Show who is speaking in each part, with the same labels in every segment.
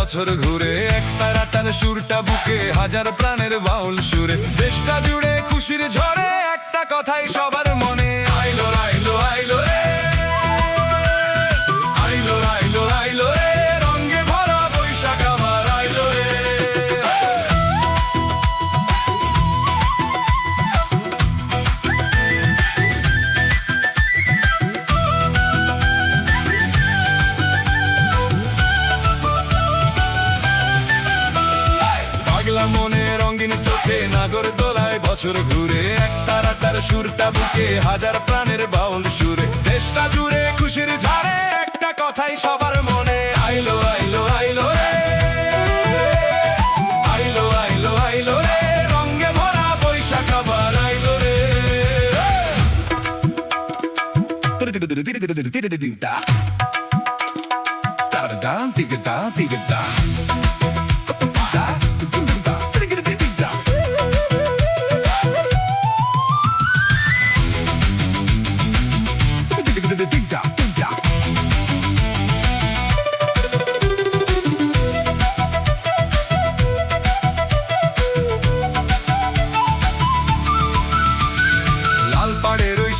Speaker 1: বছর ঘুরে, এক তারাটার সুরটা বুকে, হাজার প্রাণের বাউল সুরে। দেশটা জুড়ে খুশির ঝড়ে, একটা কথাই সবার মনে, আইলো আইলো আইলো রে, আইলো আইলো আইলো রে, রঙে ভরা বৈশাখ আমার আইলো রে। পাগলা মনে রঙিন চোখে, নাগর দোলায় বছর ঘুরে, এক তারাটার সুরটা বুকে, হাজার প্রাণের বাউল সুরে। দেশটা জুড়ে খুশির ঝড়ে, একটা কথাই সবার মনে, আইলো আইলো আইলো রে, আইলো আইলো আইলো রে, রঙে ভরা বৈশাখ আবার আইলো রে।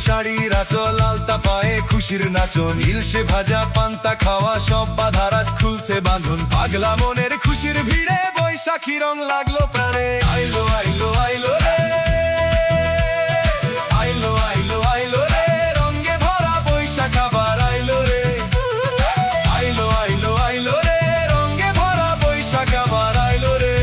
Speaker 1: শাড়ির আঁচল, আলতা পায়ে খুশির নাচন, ইলশে ভাজা পান্তা খাওয়া, সব বাধারাজ খুলছে বাঁধন। পাগলা মনের খুশির ভিড়ে, বৈশাখী রং লাগলো প্রাণে, আইলো আইলো আইলো রে, আইলো আইলো আইলো রে, রঙে ভরা বৈশাখ আবার আইলো রে, আইলো আইলো আইলো রে, রঙে ভরা বৈশাখ আবার আইলো রে।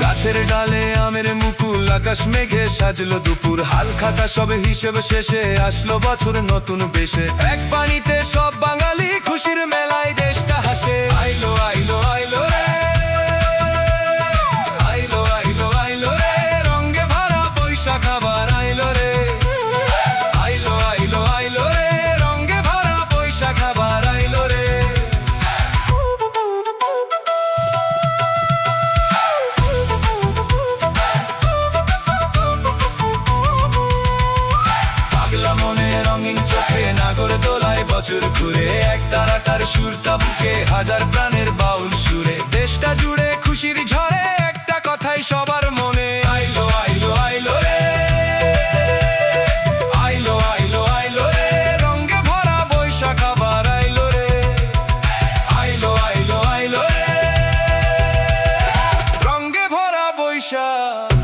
Speaker 1: গাছের ডালে আমের মুকুল, আকাশ মেঘে সাজলো দুপুর, হাল খাতা সবে হিসেব শেষে, আসলো বছর নতুন বেশে। এক পানিতে সব বাঙালি খুশির মেলায়, দেশটা হাসে, আইলো আইলো আইলো রে, আইলো আইলো আইলো রে, রঙে ভরা বৈশাখ আবার আইলো রে, আইলো আইলো আইলো রে, রঙে ভরা বৈশাখ আবার আইলো রে। মনে রঙিন চোখে, নাগর দোলায় বছর ঘুরে, এক তারাটার সুরটা বুকে, হাজার প্রাণের বাউল সুরে। দেশটা জুড়ে খুশির ঝড়ে, একটা কথাই সবার মনে, আইলো আইলো আইলো রে, আইলো আইলো আইলো রে, রঙে ভরা বৈশাখ আবার আইলো রে, আইলো আইলো আইলো রে, রঙে ভরা বৈশাখ।